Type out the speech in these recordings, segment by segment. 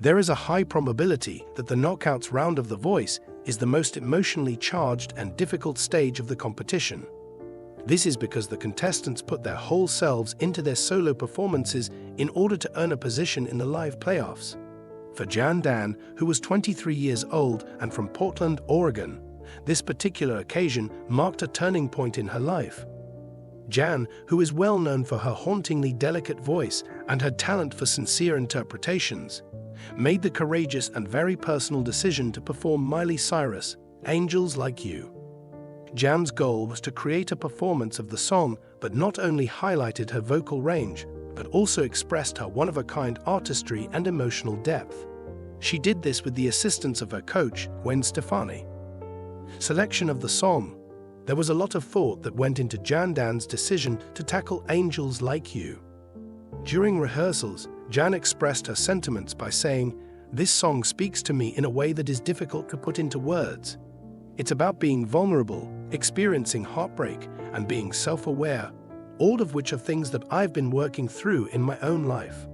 There is a high probability that the knockouts round of The Voice is the most emotionally charged and difficult stage of the competition. This is because the contestants put their whole selves into their solo performances in order to earn a position in the live playoffs. For Jan Dan, who was 23 years old and from Portland, Oregon, this particular occasion marked a turning point in her life. Jan, who is well known for her hauntingly delicate voice and her talent for sincere interpretations, made the courageous and very personal decision to perform Miley Cyrus' "Angels Like You." Jan's goal was to create a performance of the song but not only highlighted her vocal range, but also expressed her one-of-a-kind artistry and emotional depth. She did this with the assistance of her coach, Gwen Stefani. Selection of the song. There was a lot of thought that went into Jan Dan's decision to tackle "Angels Like You." During rehearsals, Jan expressed her sentiments by saying, "This song speaks to me in a way that is difficult to put into words. It's about being vulnerable, experiencing heartbreak, and being self-aware, all of which are things that I've been working through in my own life.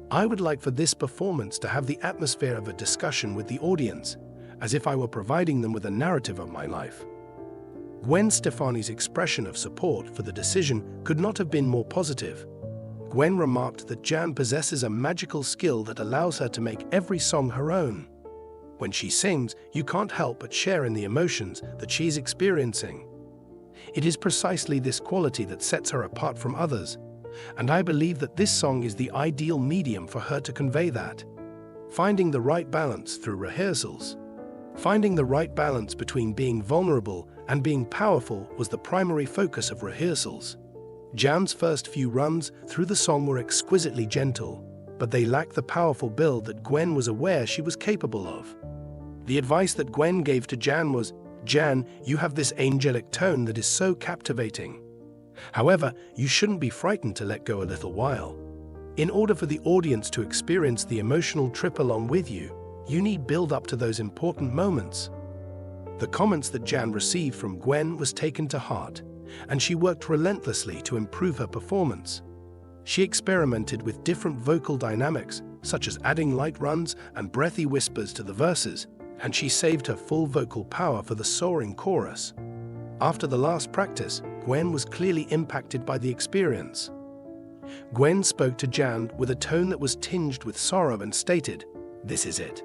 I would like for this performance to have the atmosphere of a discussion with the audience, as if I were providing them with a narrative of my life." Gwen Stefani's expression of support for the decision could not have been more positive. Gwen remarked that Jan possesses a magical skill that allows her to make every song her own. When she sings, you can't help but share in the emotions that she's experiencing. It is precisely this quality that sets her apart from others, and I believe that this song is the ideal medium for her to convey that. Finding the right balance through rehearsals. Finding the right balance between being vulnerable and being powerful was the primary focus of rehearsals. Jan's first few runs through the song were exquisitely gentle, but they lacked the powerful build that Gwen was aware she was capable of. The advice that Gwen gave to Jan was, "Jan, you have this angelic tone that is so captivating. However, you shouldn't be frightened to let go a little while. In order for the audience to experience the emotional trip along with you, you need build up to those important moments." The comments that Jan received from Gwen was taken to heart, and she worked relentlessly to improve her performance. She experimented with different vocal dynamics, such as adding light runs and breathy whispers to the verses, and she saved her full vocal power for the soaring chorus. After the last practice, Gwen was clearly impacted by the experience. Gwen spoke to Jan with a tone that was tinged with sorrow and stated, "This is it.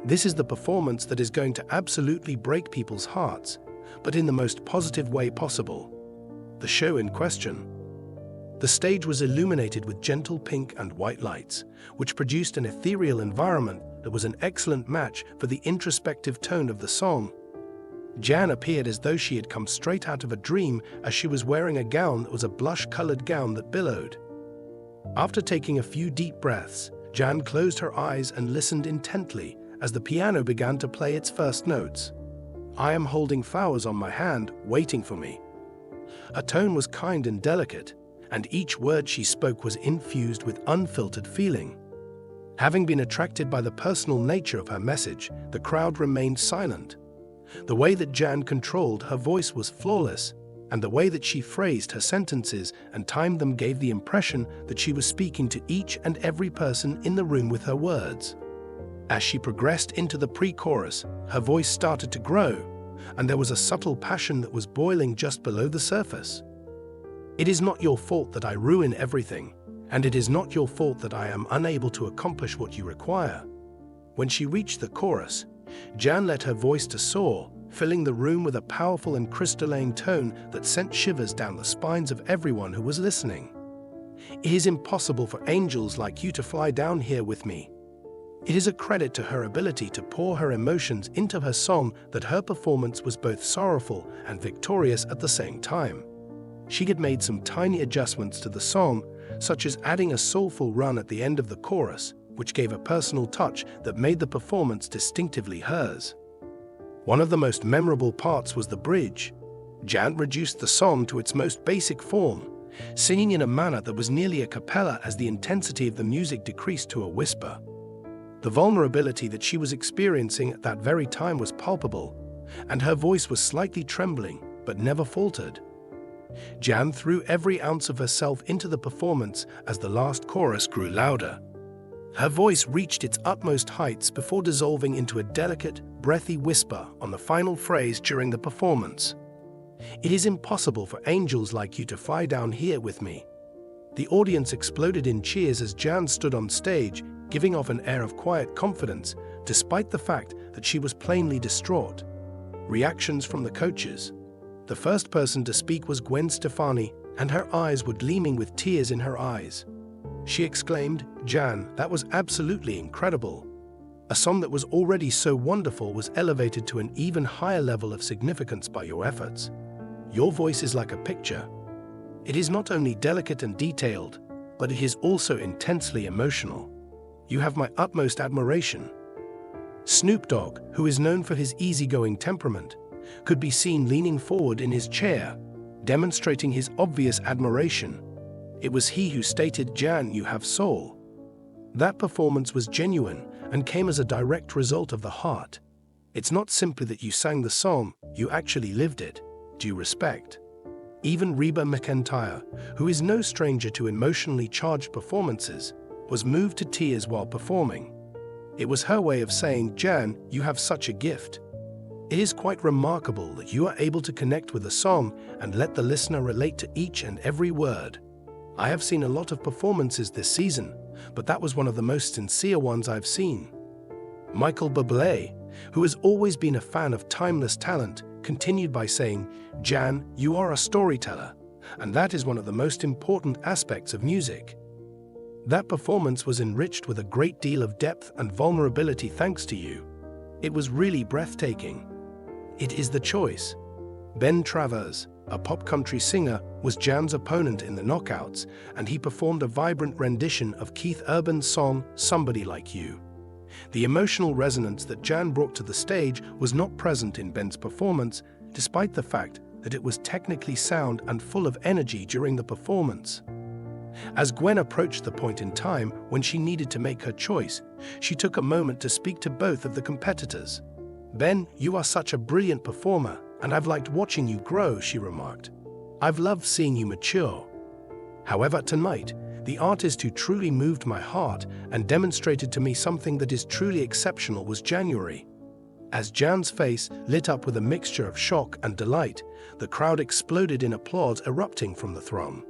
This is the performance that is going to absolutely break people's hearts, but in the most positive way possible." The show in question. The stage was illuminated with gentle pink and white lights, which produced an ethereal environment that was an excellent match for the introspective tone of the song. Jan appeared as though she had come straight out of a dream, as she was wearing a gown that was a blush-colored gown that billowed. After taking a few deep breaths, Jan closed her eyes and listened intently as the piano began to play its first notes. "I am holding flowers on my hand, waiting for me." Her tone was kind and delicate, and each word she spoke was infused with unfiltered feeling. Having been attracted by the personal nature of her message, the crowd remained silent. The way that Jan controlled her voice was flawless, and the way that she phrased her sentences and timed them gave the impression that she was speaking to each and every person in the room with her words. As she progressed into the pre-chorus, her voice started to grow, and there was a subtle passion that was boiling just below the surface. "It is not your fault that I ruin everything, and it is not your fault that I am unable to accomplish what you require." When she reached the chorus, Jan let her voice to soar, filling the room with a powerful and crystalline tone that sent shivers down the spines of everyone who was listening. "It is impossible for angels like you to fly down here with me." It is a credit to her ability to pour her emotions into her song that her performance was both sorrowful and victorious at the same time. She had made some tiny adjustments to the song, such as adding a soulful run at the end of the chorus, which gave a personal touch that made the performance distinctively hers. One of the most memorable parts was the bridge. Jan reduced the song to its most basic form, singing in a manner that was nearly a cappella as the intensity of the music decreased to a whisper. The vulnerability that she was experiencing at that very time was palpable, and her voice was slightly trembling, but never faltered. Jan threw every ounce of herself into the performance as the last chorus grew louder. Her voice reached its utmost heights before dissolving into a delicate, breathy whisper on the final phrase during the performance. "It is impossible for angels like you to fly down here with me." The audience exploded in cheers as Jan stood on stage, giving off an air of quiet confidence, despite the fact that she was plainly distraught. Reactions from the coaches. The first person to speak was Gwen Stefani, and her eyes were gleaming with tears in her eyes. She exclaimed, "Jan, that was absolutely incredible. A song that was already so wonderful was elevated to an even higher level of significance by your efforts. Your voice is like a picture. It is not only delicate and detailed, but it is also intensely emotional. You have my utmost admiration." Snoop Dogg, who is known for his easygoing temperament, could be seen leaning forward in his chair, demonstrating his obvious admiration. It was he who stated, "Jan, you have soul." That performance was genuine and came as a direct result of the heart. It's not simply that you sang the song, you actually lived it. Due respect. Even Reba McEntire, who is no stranger to emotionally charged performances, was moved to tears while performing. It was her way of saying, "Jan, you have such a gift." It is quite remarkable that you are able to connect with a song and let the listener relate to each and every word. I have seen a lot of performances this season, but that was one of the most sincere ones I've seen. Michael Bublé, who has always been a fan of timeless talent, continued by saying, "Jan, you are a storyteller, and that is one of the most important aspects of music." That performance was enriched with a great deal of depth and vulnerability thanks to you. It was really breathtaking. It is the choice. Ben Travers, a pop country singer, was Jan's opponent in the knockouts, and he performed a vibrant rendition of Keith Urban's song, "Somebody Like You." The emotional resonance that Jan brought to the stage was not present in Ben's performance, despite the fact that it was technically sound and full of energy during the performance. As Gwen approached the point in time when she needed to make her choice, she took a moment to speak to both of the competitors. "Ben, you are such a brilliant performer, and I've liked watching you grow," she remarked. "I've loved seeing you mature. However, tonight, the artist who truly moved my heart and demonstrated to me something that is truly exceptional was January." As Jan's face lit up with a mixture of shock and delight, the crowd exploded in applause erupting from the throng.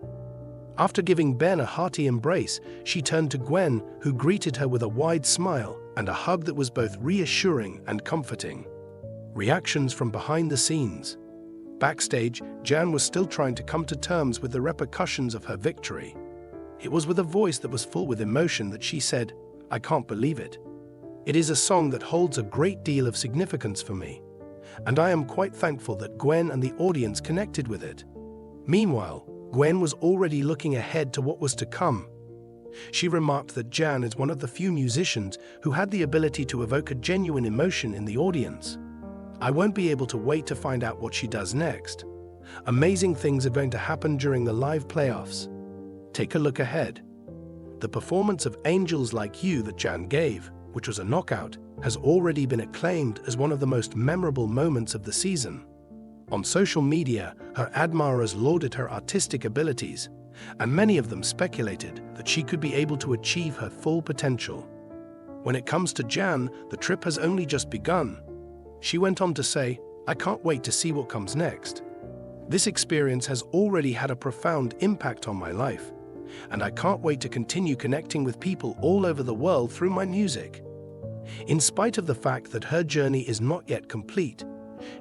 After giving Ben a hearty embrace, she turned to Gwen, who greeted her with a wide smile and a hug that was both reassuring and comforting. Reactions from behind the scenes. Backstage, Jan was still trying to come to terms with the repercussions of her victory. It was with a voice that was full with emotion that she said, "I can't believe it. It is a song that holds a great deal of significance for me, and I am quite thankful that Gwen and the audience connected with it." Meanwhile, Gwen was already looking ahead to what was to come. She remarked that Jan is one of the few musicians who had the ability to evoke a genuine emotion in the audience. "I won't be able to wait to find out what she does next. Amazing things are going to happen during the live playoffs. Take a look ahead." The performance of Angels Like You that Jan gave, which was a knockout, has already been acclaimed as one of the most memorable moments of the season. On social media, her admirers lauded her artistic abilities, and many of them speculated that she could be able to achieve her full potential. When it comes to Jan, the trip has only just begun. She went on to say, "I can't wait to see what comes next. This experience has already had a profound impact on my life, and I can't wait to continue connecting with people all over the world through my music." In spite of the fact that her journey is not yet complete,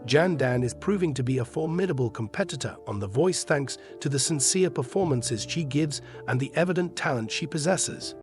Jan Dan is proving to be a formidable competitor on The Voice thanks to the sincere performances she gives and the evident talent she possesses.